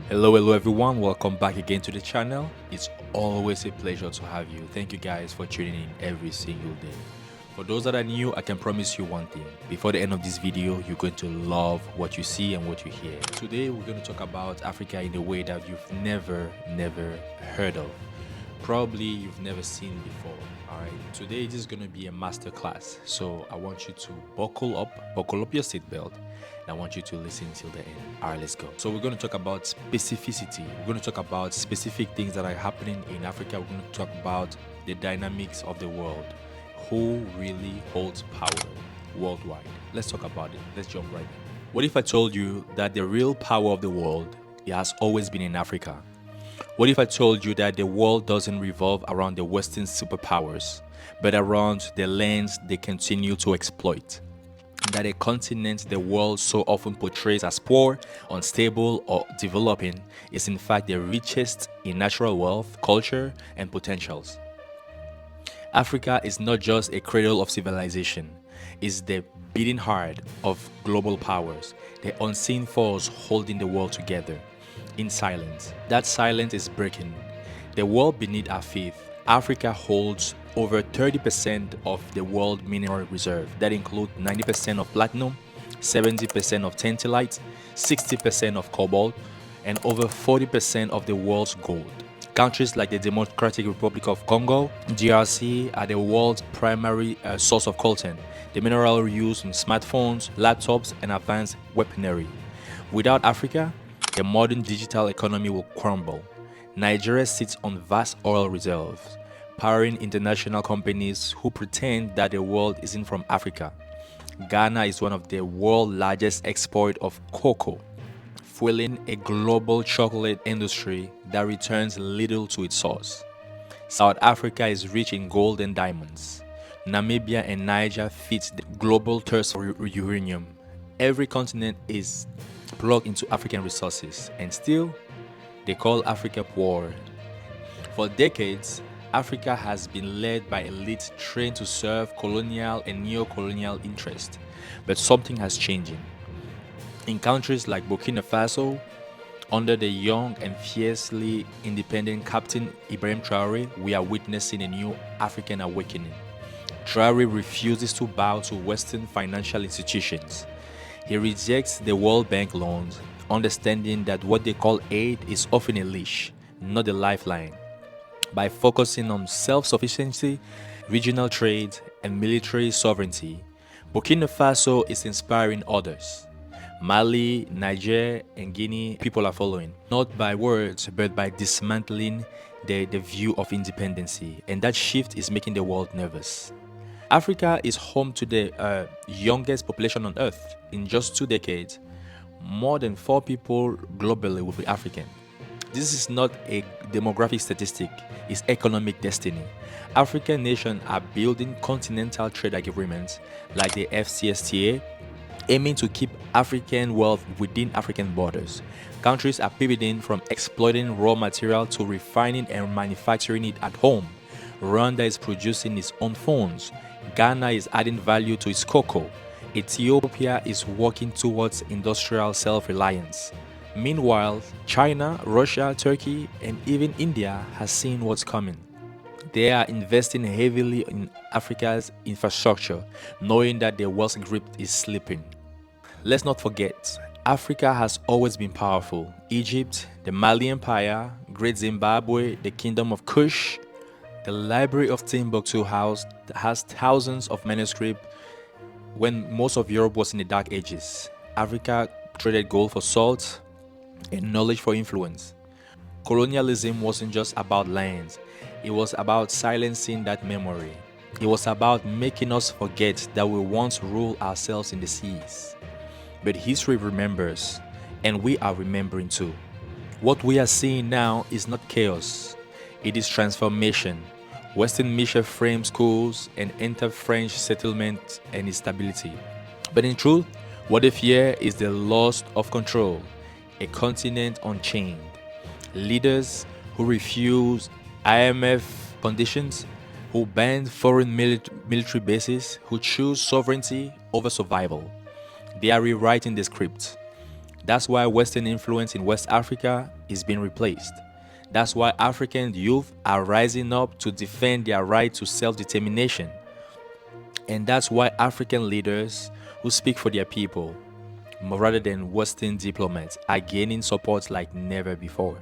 Hello everyone. Welcome back again to the channel. It's always a pleasure to have you. Thank you guys for tuning in every single day. For those that are new, I can promise you one thing. Before the end of this video, you're going to love what you see and what you hear. Today, we're going to talk about Africa in a way that you've never heard of. Probably you've never seen before. Alright, today this is going to be a master class. So I want you to buckle up your seatbelt. I want you to listen till the end. All right, let's go. So we're going to talk about specificity. We're going to talk about specific things that are happening in Africa. We're going to talk about the dynamics of the world. Who really holds power worldwide? Let's talk about it. Let's jump right in. What if I told you that the real power of the world has always been in Africa? What if I told you that the world doesn't revolve around the Western superpowers, but around the lands they continue to exploit? That a continent the world so often portrays as poor, unstable, or developing is in fact the richest in natural wealth, culture, and potentials. Africa is not just a cradle of civilization, it's the beating heart of global powers, the unseen force holding the world together in silence. That silence is breaking. The world beneath our feet, Africa holds over 30% of the world mineral reserve. That includes 90% of platinum, 70% of tantalite, 60% of cobalt, and over 40% of the world's gold. Countries like the Democratic Republic of Congo, DRC, are the world's primary source of coltan, the mineral used in smartphones, laptops, and advanced weaponry. Without Africa, the modern digital economy will crumble. Nigeria sits on vast oil reserves, powering international companies who pretend that the world isn't from Africa. Ghana is one of the world's largest exporters of cocoa, fueling a global chocolate industry that returns little to its source. South Africa is rich in gold and diamonds. Namibia and Niger fit the global thirst for uranium. Every continent is plugged into African resources, and still, they call Africa poor. For decades, Africa has been led by elites trained to serve colonial and neo-colonial interests, but something has changed. In countries like Burkina Faso, under the young and fiercely independent Captain Ibrahim Traore, we are witnessing a new African awakening. Traore refuses to bow to Western financial institutions. He rejects the World Bank loans, understanding that what they call aid is often a leash, not a lifeline. By focusing on self-sufficiency, regional trade, and military sovereignty, Burkina Faso is inspiring others. Mali, Niger, and Guinea people are following, not by words, but by dismantling the view of independency, and that shift is making the world nervous. Africa is home to the youngest population on Earth. In just 2 decades, more than 4 people globally will be African. This is not a demographic statistic, it's economic destiny. African nations are building continental trade agreements like the FCSTA, aiming to keep African wealth within African borders. Countries are pivoting from exploiting raw material to refining and manufacturing it at home. Rwanda is producing its own phones. Ghana is adding value to its cocoa. Ethiopia is working towards industrial self-reliance. Meanwhile, China, Russia, Turkey, and even India has seen what's coming. They are investing heavily in Africa's infrastructure, knowing that their wealth grip is slipping. Let's not forget, Africa has always been powerful. Egypt, the Mali Empire, Great Zimbabwe, the Kingdom of Kush, the Library of Timbuktu has thousands of manuscripts when most of Europe was in the Dark Ages. Africa traded gold for salt and knowledge for influence. Colonialism wasn't just about lands, it was about silencing that memory. It was about making us forget that we once ruled ourselves in the seas. But history remembers, and we are remembering too. What we are seeing now is not chaos, it is transformation. Western mission framed schools and enter French settlement and instability. But in truth, what they fear is the loss of control, a continent unchained. Leaders who refuse IMF conditions, who ban foreign military bases, who choose sovereignty over survival. They are rewriting the script. That's why Western influence in West Africa is being replaced. That's why African youth are rising up to defend their right to self-determination. And that's why African leaders who speak for their people, rather than Western diplomats, are gaining support like never before.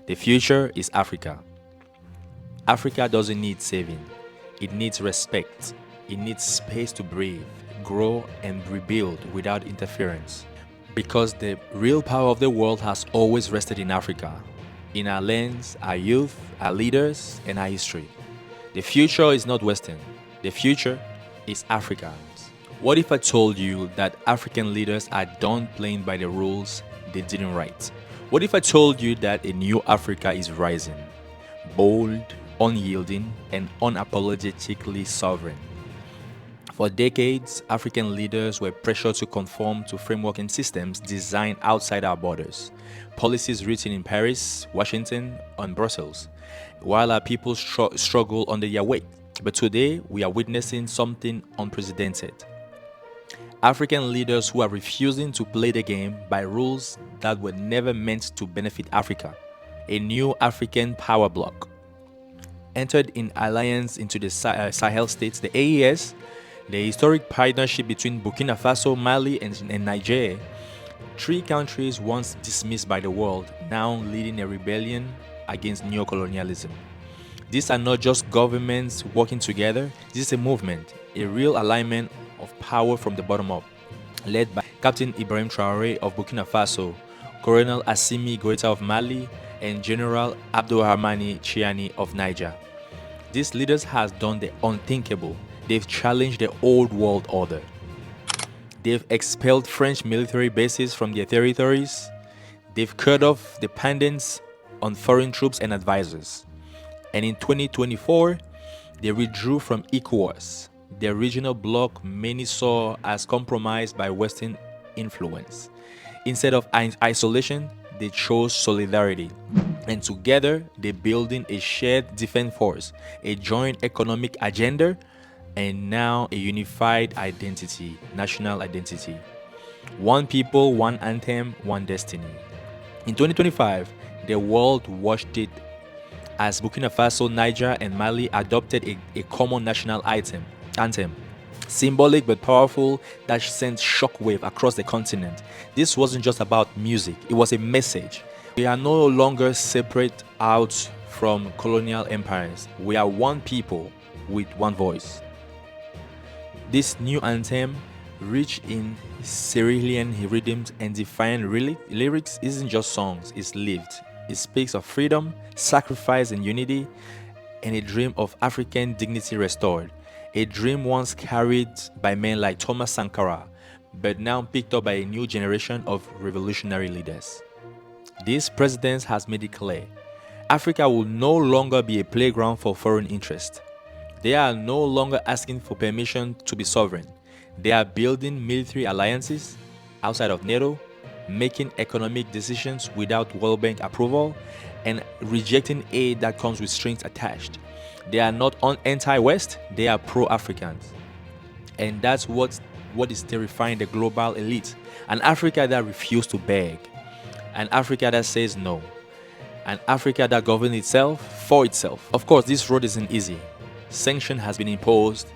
The future is Africa. Africa doesn't need saving. It needs respect. It needs space to breathe, grow, and rebuild without interference. Because the real power of the world has always rested in Africa, in our lands, our youth, our leaders, and our history. The future is not Western. The future is Africans. What if I told you that African leaders are done playing by the rules they didn't write? What if I told you that a new Africa is rising, bold, unyielding, and unapologetically sovereign? For decades, African leaders were pressured to conform to framework and systems designed outside our borders, policies written in Paris, Washington, and Brussels, while our people struggle under their weight. But today, we are witnessing something unprecedented. African leaders who are refusing to play the game by rules that were never meant to benefit Africa. A new African power bloc entered in alliance into the Sahel states, the AES, the historic partnership between Burkina Faso, Mali, and Niger. Three countries once dismissed by the world, now leading a rebellion against neocolonialism. These are not just governments working together, this is a movement, a real alignment of power from the bottom up, led by Captain Ibrahim Traore of Burkina Faso, Colonel Assimi Goïta of Mali, and General Abdourahmane Chiani of Niger. These leaders have done the unthinkable. They've challenged the old world order. They've expelled French military bases from their territories. They've cut off dependence on foreign troops and advisors. And in 2024, they withdrew from ECOWAS, the regional bloc many saw as compromised by Western influence. Instead of isolation, they chose solidarity. And together, they're building a shared defense force, a joint economic agenda, and now a unified identity, national identity. One people, one anthem, one destiny. In 2025, the world watched it as Burkina Faso, Niger, and Mali adopted a common national anthem. Symbolic but powerful, that sent shockwave across the continent. This wasn't just about music, it was a message. We are no longer separate out from colonial empires. We are one people with one voice. This new anthem, rich in Cyrillian rhythms and defiant lyrics, isn't just songs, it's lived. It speaks of freedom, sacrifice, and unity, and a dream of African dignity restored. A dream once carried by men like Thomas Sankara, but now picked up by a new generation of revolutionary leaders. This president has made it clear, Africa will no longer be a playground for foreign interest. They are no longer asking for permission to be sovereign. They are building military alliances outside of NATO, making economic decisions without World Bank approval, and rejecting aid that comes with strings attached. They are not anti-West, they are pro-Africans. And that's what is terrifying the global elite. An Africa that refuses to beg. An Africa that says no. An Africa that governs itself for itself. Of course, this road isn't easy. Sanction has been imposed.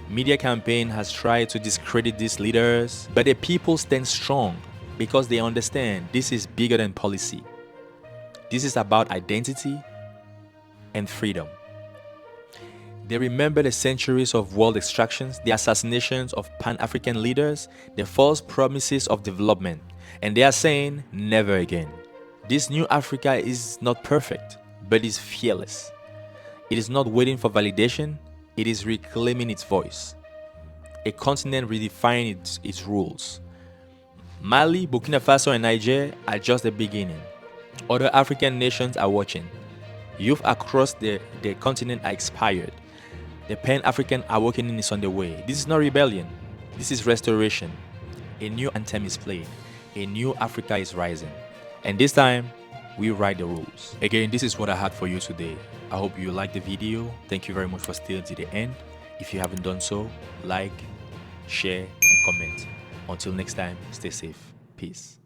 Media campaign has tried to discredit these leaders. But the people stand strong because they understand this is bigger than policy. This is about identity and freedom. They remember the centuries of world extractions, the assassinations of Pan-African leaders, the false promises of development, and they are saying never again. This new Africa is not perfect, but is fearless. It is not waiting for validation, it is reclaiming its voice. A continent redefining its rules. Mali, Burkina Faso, and Niger are just the beginning. Other African nations are watching. Youth across the continent are inspired. The Pan-African awakening is on the way. This is not rebellion. This is restoration. A new anthem is played. A new Africa is rising. And this time, we write the rules. Again, this is what I had for you today. I hope you liked the video. Thank you very much for staying to the end. If you haven't done so, like, share, and comment. Until next time, stay safe. Peace.